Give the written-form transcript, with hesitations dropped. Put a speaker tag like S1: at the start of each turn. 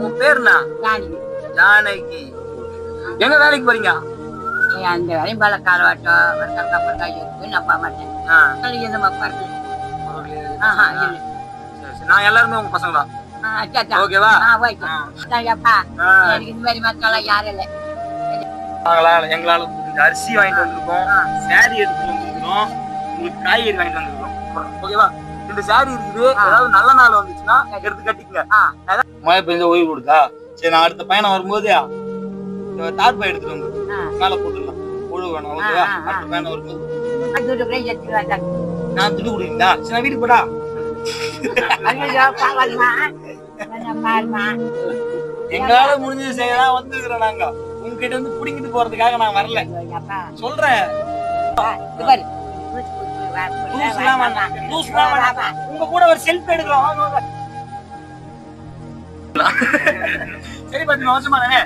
S1: உன் பேருண்ணா? ஜானகி. எங்க வேலைக்கு போறீங்க?
S2: அந்த வேலையும் பல காலவாட்டம் வருஷம் கப்பல் காய் இருக்கு நான் போக மாட்டேன்.
S1: நான் எல்லாருமே உங்க பசங்க தான். ஓகேவா?
S2: எனக்கு இந்த மாதிரி மக்கள் யாரும் இல்லை.
S1: எங்களால அரிசி வாங்கிட்டு வந்திருக்கோம், சாரி எடுத்துட்டு வந்திருக்கோம், உங்களுக்கு காய்கறி வாங்கிட்டு வந்திருக்கோம். ஓகேவா? இந்த சாரி இருக்குது, ஏதாவது நல்ல நாள் வந்துச்சுன்னா எடுத்து கட்டிக்கங்க. மழை பெஞ்ச ஓய்வு கொடுக்கா. சரி, நான் அடுத்த பயணம் வரும்போது தார்பாய் எடுத்துட்டு வந்து மேல போட்டுடலாம். ஒழுங்கு வேணும். ஓகேவா? அடுத்த பயணம் வரும்போது நான் துட்டு கொடுக்குறீங்களா? சரி, நான் வீட்டுக்கு போடா. எங்களால முடிஞ்சது செய்யலாம் வந்துருக்கிறோம். நாங்க உங்ககிட்ட வந்து புடிங்கிட்டு போறதுக்காக நான் வரல. சொல்றேன், உங்க கூட ஒரு செல்ஃபி எடுக்கலாம். சரி, 10 வருஷமா தானே